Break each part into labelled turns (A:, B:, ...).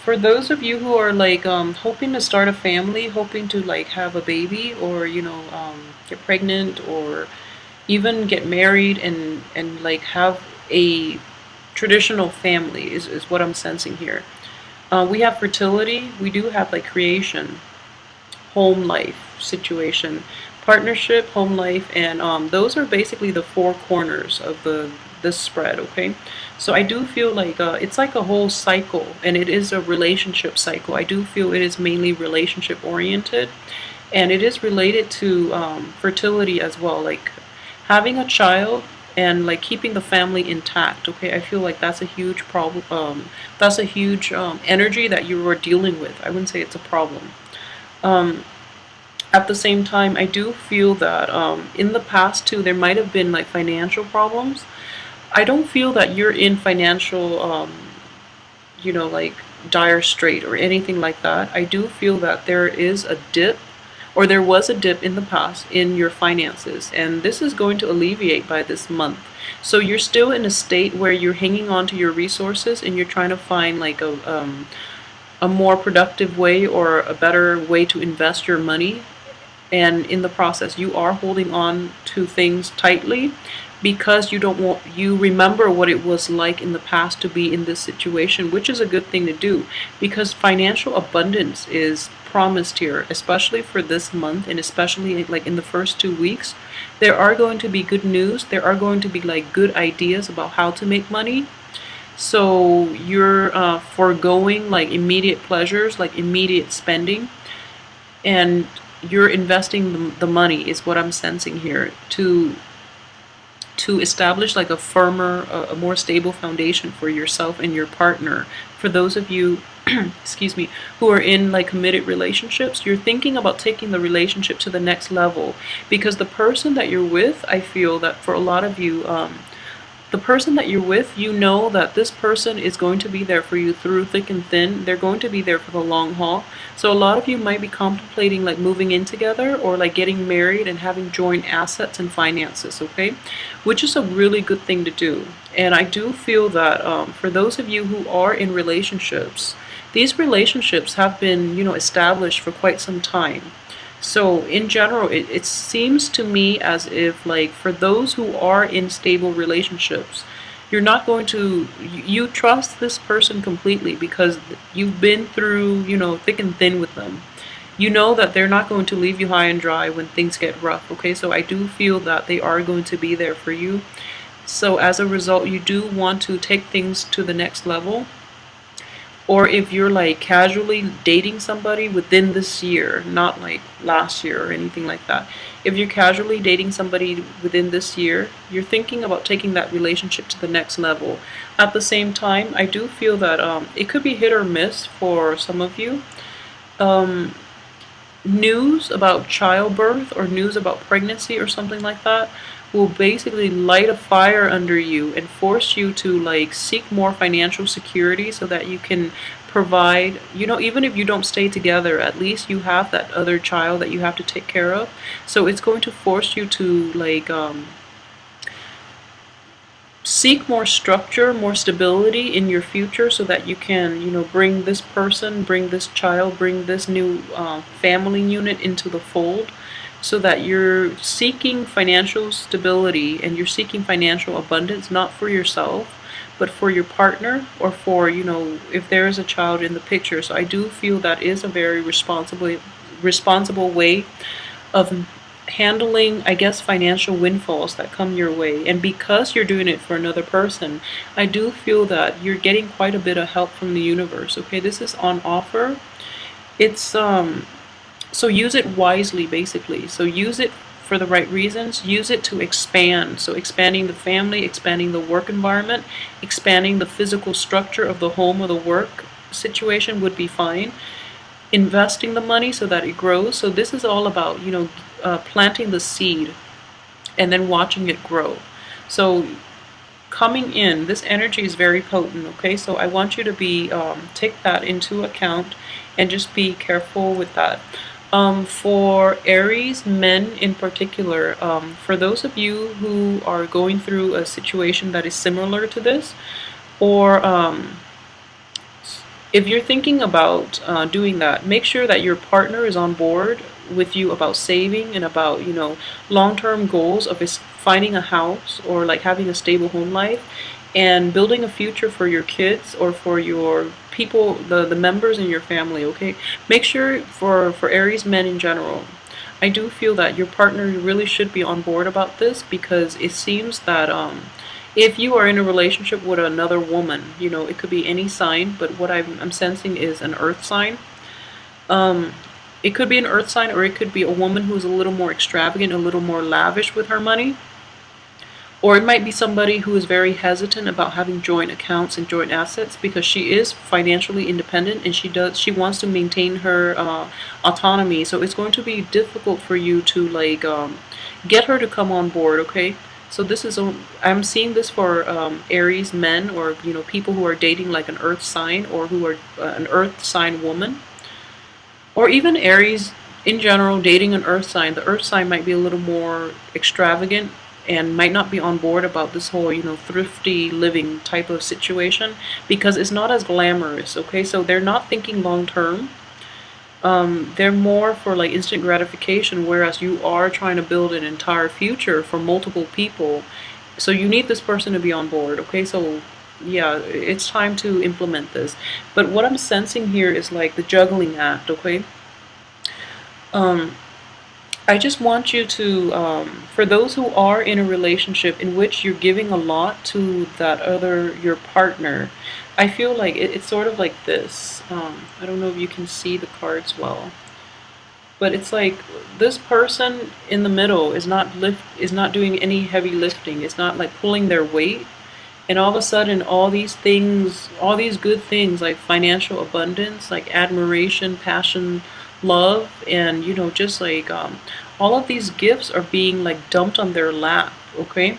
A: For those of you who are like hoping to start a family, hoping to like have a baby, or get pregnant, or even get married and like have a traditional family is what I'm sensing here. We have fertility. We do have like creation, home life situation, partnership, home life, and those are basically the four corners of the this spread. Okay, so I do feel like it's like a whole cycle, and it is a relationship cycle. I do feel it is mainly relationship oriented, and it is related to fertility as well, like having a child and like keeping the family intact. Okay, I feel like that's a huge problem. That's a huge energy that you are dealing with. I wouldn't say it's a problem. um, at the same time, I do feel that in the past too, there might have been like financial problems. I don't feel that you're in financial, like dire strait or anything like that. I do feel that there is a dip, or there was a dip in the past in your finances, and this is going to alleviate by this month. So you're still in a state where you're hanging on to your resources and you're trying to find like a more productive way or a better way to invest your money, and in the process you are holding on to things tightly because you remember what it was like in the past to be in this situation, which is a good thing to do because financial abundance is promised here, especially for this month, and especially like in the first 2 weeks. There are going to be good news, there are going to be like good ideas about how to make money. So you're foregoing like immediate pleasures, like immediate spending, and you're investing the money is what I'm sensing here to establish like a firmer, a more stable foundation for yourself and your partner. For those of you, excuse me, who are in like committed relationships, you're thinking about taking the relationship to the next level because the person that you're with, I feel that for a lot of you, the person that you're with, you know that this person is going to be there for you through thick and thin. They're going to be there for the long haul. So a lot of you might be contemplating like moving in together or like getting married and having joint assets and finances, okay? Which is a really good thing to do. And I do feel that for those of you who are in relationships, these relationships have been, established for quite some time. So in general, it seems to me as if like for those who are in stable relationships, you're not going to, you trust this person completely because you've been through, thick and thin with them. You know that they're not going to leave you high and dry when things get rough, okay? So I do feel that they are going to be there for you. So as a result, you do want to take things to the next level. Or if you're like casually dating somebody within this year, not like last year or anything like that. If you're casually dating somebody within this year, you're thinking about taking that relationship to the next level. At the same time, I do feel that it could be hit or miss for some of you. Um, News about childbirth or news about pregnancy or something like that will basically light a fire under you and force you to like seek more financial security so that you can provide, even if you don't stay together, at least you have that other child that you have to take care of. So it's going to force you to like seek more structure, more stability in your future so that you can, bring this person, bring this child, bring this new family unit into the fold so that you're seeking financial stability and you're seeking financial abundance, not for yourself, but for your partner or for, if there is a child in the picture. So I do feel that is a very responsible way of handling, I guess, financial windfalls that come your way. And because you're doing it for another person, I do feel that you're getting quite a bit of help from the universe. Okay, this is on offer. It's so use it wisely, basically. So use it for the right reasons. Use it to expand. So expanding the family, expanding the work environment, expanding the physical structure of the home or the work situation would be fine. Investing the money so that it grows. So this is all about, planting the seed and then watching it grow. So coming in, this energy is very potent, okay? So I want you to be, take that into account and just be careful with that. For Aries men in particular, for those of you who are going through a situation that is similar to this, or If you're thinking about doing that, make sure that your partner is on board with you about saving and about, long-term goals of is finding a house or like having a stable home life and building a future for your kids or for your people, the members in your family, okay? Make sure for Aries men in general, I do feel that your partner really should be on board about this because it seems that if you are in a relationship with another woman, it could be any sign, but what I'm sensing is an earth sign. Um, it could be an earth sign or it could be a woman who's a little more extravagant, a little more lavish with her money. Or it might be somebody who is very hesitant about having joint accounts and joint assets because she is financially independent and she wants to maintain her autonomy. So it's going to be difficult for you to like get her to come on board, okay? So this is I'm seeing this for Aries men or people who are dating like an earth sign or who are an earth sign woman or even Aries in general dating an earth sign. The earth sign might be a little more extravagant and might not be on board about this whole, thrifty living type of situation because it's not as glamorous, okay? So they're not thinking long term. They're more for like instant gratification, whereas you are trying to build an entire future for multiple people. So you need this person to be on board, okay? So yeah, it's time to implement this. But what I'm sensing here is like the juggling act, okay? Um, I just want you to, for those who are in a relationship in which you're giving a lot to your partner, I feel like it's sort of like this. I don't know if you can see the cards well, but it's like this person in the middle is not doing any heavy lifting. It's not like pulling their weight. And all of a sudden, all these things, all these good things like financial abundance, like admiration, passion, love, and just like all of these gifts are being like dumped on their lap, okay?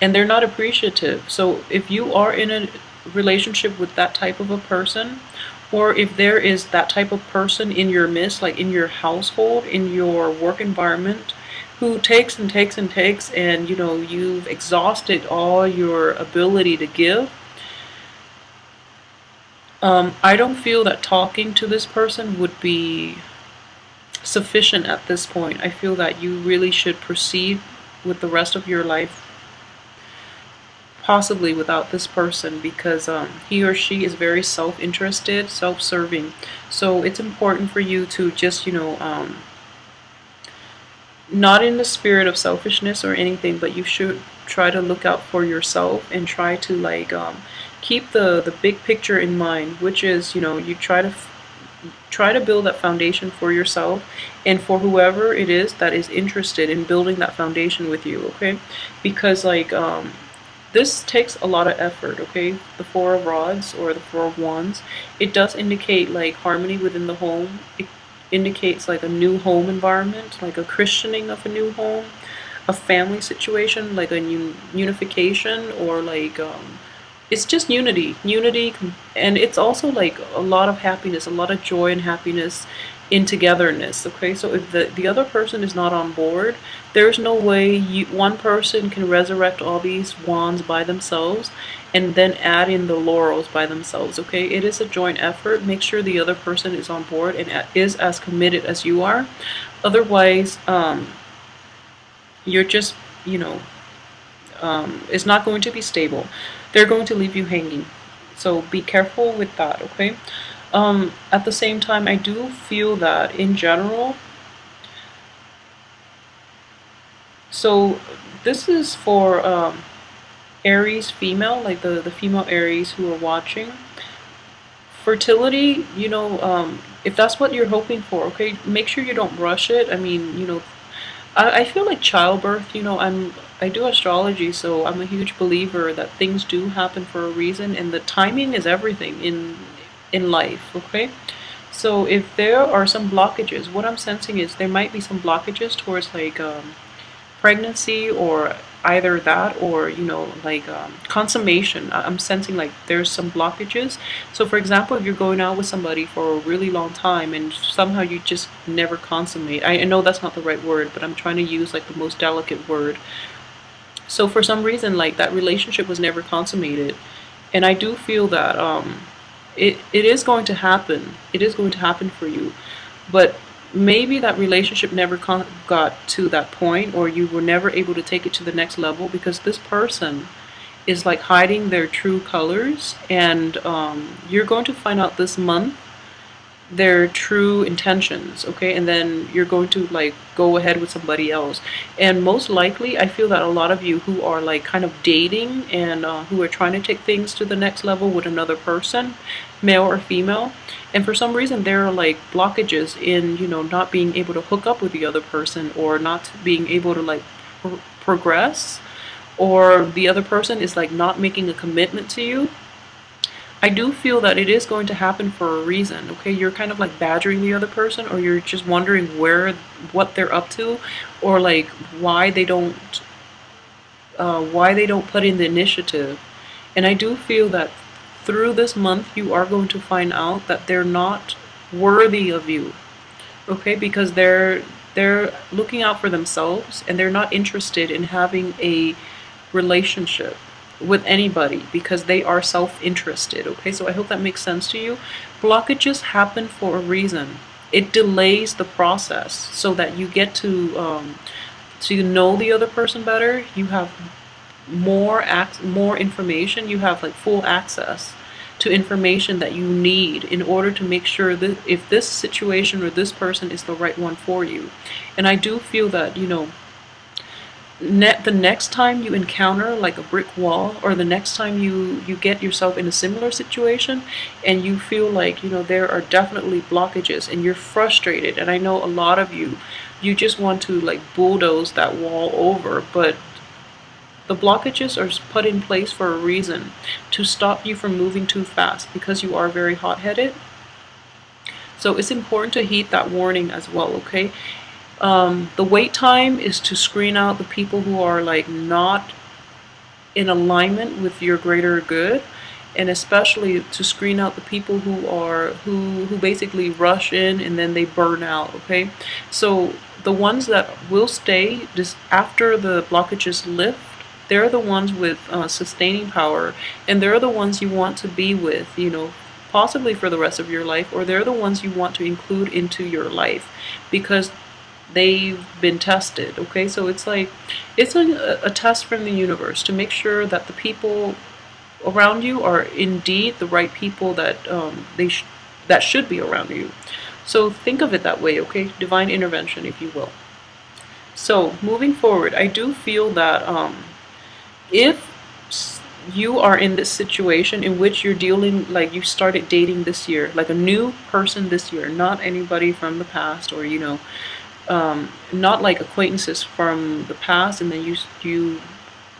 A: And they're not appreciative. So if you are in a relationship with that type of a person, or if there is that type of person in your midst, like in your household, in your work environment, who takes and takes and takes, and you've exhausted all your ability to give, I don't feel that talking to this person would be sufficient at this point. I feel that you really should proceed with the rest of your life possibly without this person because he or she is very self-interested, self-serving. So it's important for you to just, not in the spirit of selfishness or anything, but you should try to look out for yourself and try to like keep the big picture in mind, which is, you try to build that foundation for yourself and for whoever it is that is interested in building that foundation with you, okay? Because like this takes a lot of effort, okay? The Four of Rods or the Four of Wands, it does indicate like harmony within the home. It indicates like a new home environment, like a christening of a new home, a family situation, like a unification, or like it's just unity, and it's also like a lot of happiness, a lot of joy and happiness in togetherness, okay? So if the other person is not on board, there's no way one person can resurrect all these wands by themselves and then add in the laurels by themselves, okay? It is a joint effort. Make sure the other person is on board and is as committed as you are. Otherwise, you're just, it's not going to be stable. They're going to leave you hanging. So be careful with that, okay? At the same time, I do feel that in general, so this is for Aries female, like the female Aries who are watching. Fertility, if that's what you're hoping for, okay, make sure you don't rush it. I mean, I feel like childbirth, I do astrology, so I'm a huge believer that things do happen for a reason, and the timing is everything in life, okay? So if there are some blockages, what I'm sensing is there might be some blockages towards like pregnancy or either that or like consummation. I'm sensing like there's some blockages. So for example, if you're going out with somebody for a really long time and somehow you just never consummate, I know that's not the right word, but I'm trying to use like the most delicate word. So for some reason like that relationship was never consummated, and I do feel that it is going to happen. It is going to happen for you. But maybe that relationship never got to that point, or you were never able to take it to the next level because this person is like hiding their true colors, and you're going to find out this month their true intentions, okay? And then you're going to like go ahead with somebody else. And most likely, I feel that a lot of you who are like kind of dating and who are trying to take things to the next level with another person, male or female, and for some reason there are like blockages in, you know, not being able to hook up with the other person, or not being able to like progress, or the other person is like not making a commitment to you. I do feel that it is going to happen for a reason, okay? You're kind of like badgering the other person, or you're just wondering what they're up to, or like why they don't put in the initiative. And I do feel that through this month, you are going to find out that they're not worthy of you, okay? Because they're looking out for themselves, and they're not interested in having a relationship with anybody because they are self-interested, okay? So I hope that makes sense to you. Blockages happen for a reason. It delays the process so that you get to know the other person better. You have more information. You have like full access to information that you need in order to make sure that if this situation or this person is the right one for you. And I do feel that, you know, the next time you encounter like a brick wall, or the next time you get yourself in a similar situation and you feel like, you know, there are definitely blockages and you're frustrated, and I know a lot of you just want to like bulldoze that wall over, but the blockages are put in place for a reason, to stop you from moving too fast, because you are very hot-headed. So it's important to heed that warning as well, okay? The wait time is to screen out the people who are like not in alignment with your greater good, and especially to screen out the people who basically rush in and then they burn out, okay? So the ones that will stay just after the blockages lift, they're the ones with sustaining power, and they're the ones you want to be with, you know, possibly for the rest of your life, or they're the ones you want to include into your life because they've been tested, okay? So it's like, it's a test from the universe to make sure that the people around you are indeed the right people that that should be around you. So think of it that way, okay? Divine intervention, if you will. So moving forward, I do feel that if you are in this situation in which you're dealing, like you started dating this year, like a new person this year, not anybody from the past, or, you know, not like acquaintances from the past and then you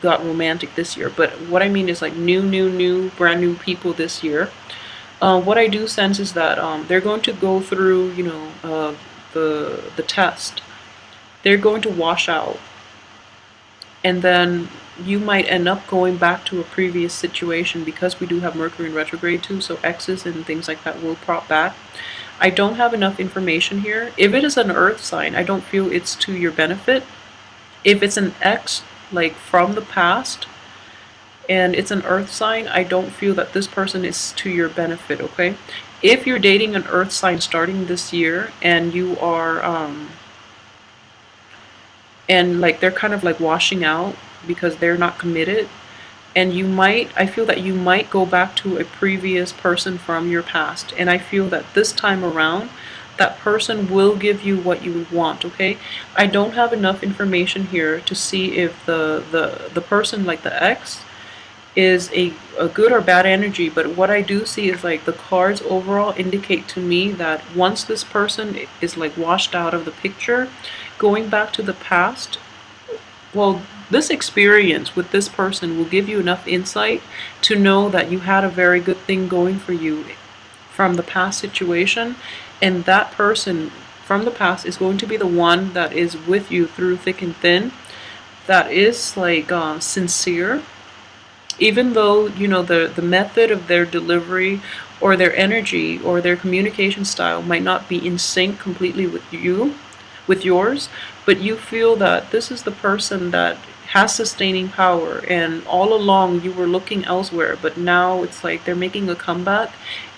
A: got romantic this year, but what I mean is like new brand new people this year. What I do sense is that they're going to go through, you know, the test. They're going to wash out, and then you might end up going back to a previous situation, because we do have Mercury in retrograde too, so exes and things like that will prop back. I don't have enough information here. If it is an earth sign, I don't feel it's to your benefit. If it's an ex, like from the past, and it's an earth sign, I don't feel that this person is to your benefit, okay? If you're dating an earth sign starting this year and you are, and like they're kind of like washing out because they're not committed, and I feel that you might go back to a previous person from your past, and I feel that this time around that person will give you what you want, okay? I don't have enough information here to see if the person, like the ex, is a good or bad energy, but what I do see is like the cards overall indicate to me that once this person is like washed out of the picture, going back to the past, well, this experience with this person will give you enough insight to know that you had a very good thing going for you from the past situation, and that person from the past is going to be the one that is with you through thick and thin, that is like sincere, even though, you know, the method of their delivery or their energy or their communication style might not be in sync completely with yours, but you feel that this is the person that has sustaining power, and all along you were looking elsewhere, but now it's like they're making a comeback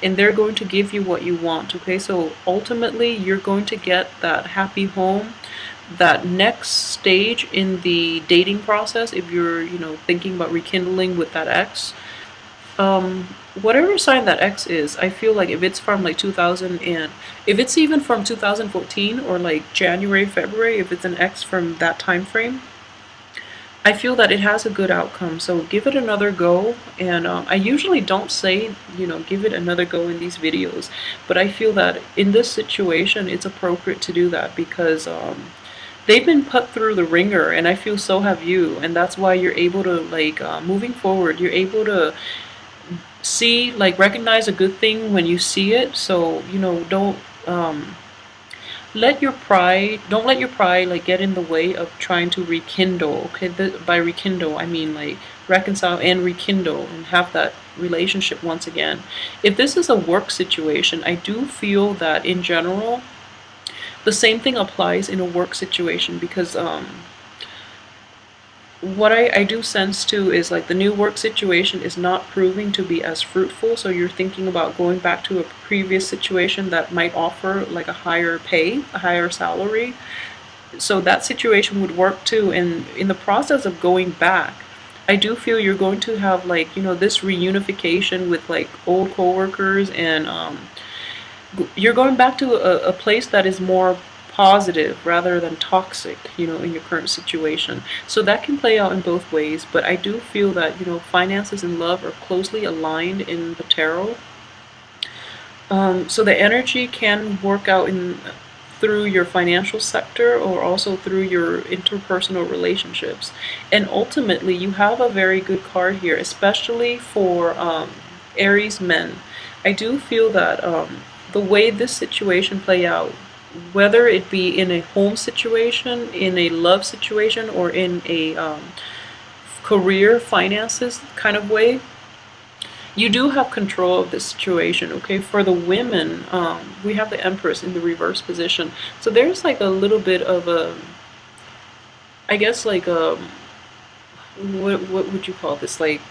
A: and they're going to give you what you want. Okay, so ultimately you're going to get that happy home, that next stage in the dating process. If you're, thinking about rekindling with that ex, um whatever sign that X is, I feel like if it's from like 2000, and if it's even from 2014 or like January, February, if it's an X from that time frame, I feel that it has a good outcome. So give it another go. And I usually don't say, give it another go in these videos, but I feel that in this situation it's appropriate to do that because they've been put through the ringer, and I feel so have you, and that's why you're able to like moving forward, you're able to see, like, recognize a good thing when you see it. So don't um don't let your pride like get in the way of trying to rekindle. Okay, by rekindle I mean like reconcile and rekindle and have that relationship once again. If this is a work situation, I do feel that in general the same thing applies in a work situation, because what I do sense too is like the new work situation is not proving to be as fruitful, so you're thinking about going back to a previous situation that might offer like a higher pay, a higher salary. So that situation would work too, and in the process of going back, I do feel you're going to have like, this reunification with like old coworkers, and you're going back to a place that is more positive rather than toxic, in your current situation. So that can play out in both ways, but I do feel that, finances and love are closely aligned in the tarot. So the energy can work out in through your financial sector or also through your interpersonal relationships. And ultimately, you have a very good card here, especially for Aries men. I do feel that the way this situation play out, whether it be in a home situation, in a love situation, or in a career finances kind of way, you do have control of the situation. Okay, for the women, we have the Empress in the reverse position, so there's like a little bit of a, I guess like what would you call this, like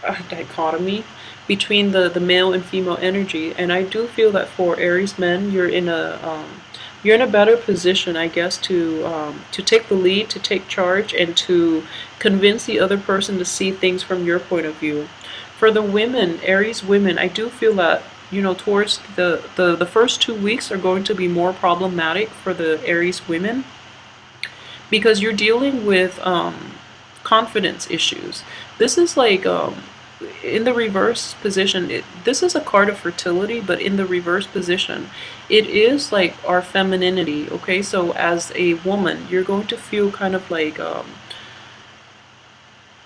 A: a dichotomy between the male and female energy. And I do feel that for Aries men, you're in a better position, I guess, to take the lead, to take charge, and to convince the other person to see things from your point of view. For the women, Aries women, I do feel that, towards the first 2 weeks are going to be more problematic for the Aries women, because you're dealing with confidence issues. This is like in the reverse position, this is a card of fertility, but in the reverse position, it is like our femininity. Okay, so as a woman, you're going to feel kind of like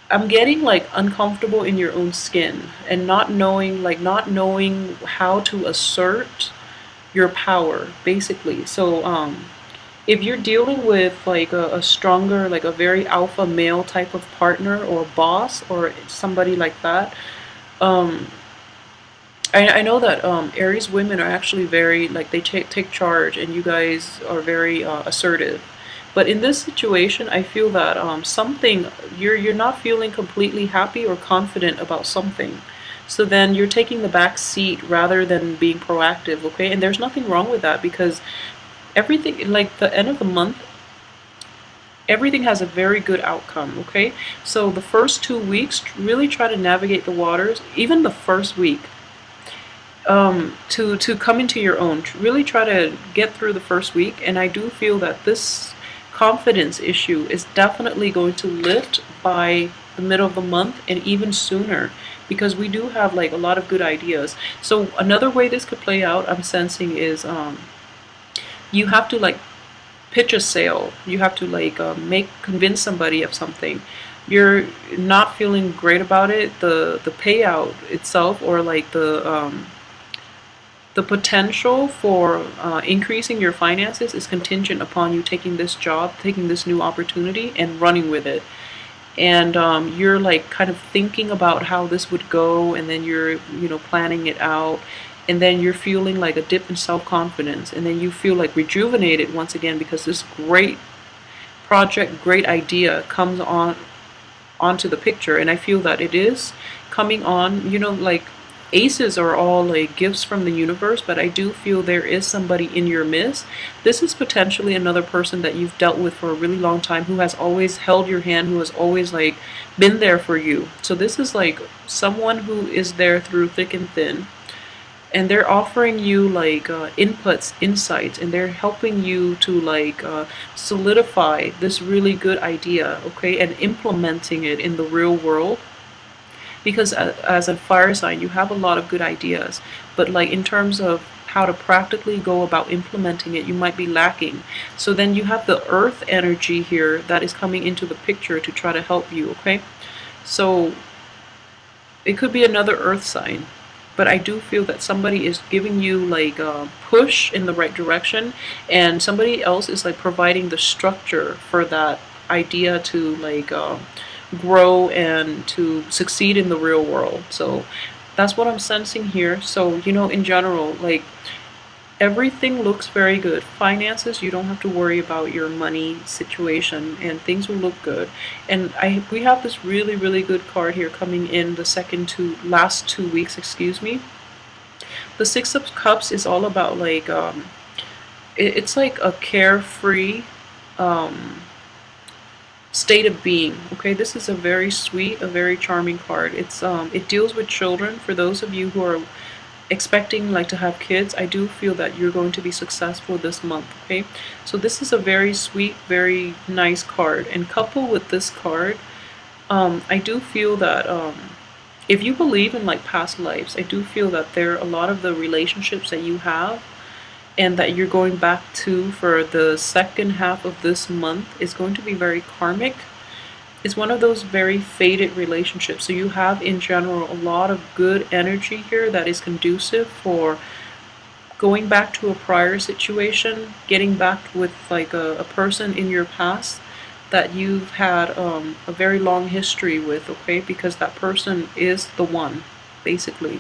A: I'm getting like uncomfortable in your own skin, and not knowing how to assert your power, basically. So if you're dealing with like a stronger, like a very alpha male type of partner or boss or somebody like that, um I know that Aries women are actually very, like, they take charge, and you guys are very assertive. But in this situation, I feel that something, you're not feeling completely happy or confident about something. So then you're taking the back seat rather than being proactive. Okay, and there's nothing wrong with that, because everything, like the end of the month, everything has a very good outcome. Okay, so the first 2 weeks, really try to navigate the waters. Even the first week, to come into your own, really try to get through the first week. And I do feel that this confidence issue is definitely going to lift by the middle of the month, and even sooner, because we do have like a lot of good ideas. So another way this could play out, I'm sensing, is you have to like pitch a sale. You have to like convince somebody of something. You're not feeling great about it. The payout itself, or like the potential for increasing your finances, is contingent upon you taking this job, taking this new opportunity, and running with it. And you're like kind of thinking about how this would go, and then you're planning it out, and then you're feeling like a dip in self-confidence, and then you feel like rejuvenated once again, because this great project, great idea comes onto the picture, and I feel that it is coming on. Like aces are all like gifts from the universe, but I do feel there is somebody in your midst. This is potentially another person that you've dealt with for a really long time, who has always held your hand, who has always like been there for you. So this is like someone who is there through thick and thin, and they're offering you like inputs, insights, and they're helping you to like solidify this really good idea, okay, and implementing it in the real world. Because as a fire sign, you have a lot of good ideas, but like in terms of how to practically go about implementing it, you might be lacking. So then you have the earth energy here that is coming into the picture to try to help you, okay? So it could be another earth sign, but I do feel that somebody is giving you like a push in the right direction, and somebody else is like providing the structure for that idea to like grow and to succeed in the real world. So that's what I'm sensing here. So in general, like everything looks very good. Finances, you don't have to worry about your money situation, and things will look good. And we have this really, really good card here coming in the last 2 weeks, excuse me. The Six of Cups is all about like it's like a carefree state of being. Okay, this is a very sweet, a very charming card. It deals with children. For those of you who are expecting like to have kids, I do feel that you're going to be successful this month. Okay, so this is a very sweet, very nice card, and coupled with this card, I do feel that if you believe in like past lives, I do feel that there are a lot of the relationships that you have and that you're going back to for the second half of this month is going to be very karmic. It's one of those very faded relationships. So you have in general a lot of good energy here that is conducive for going back to a prior situation, getting back with like a person in your past that you've had a very long history with, okay? Because that person is the one, basically.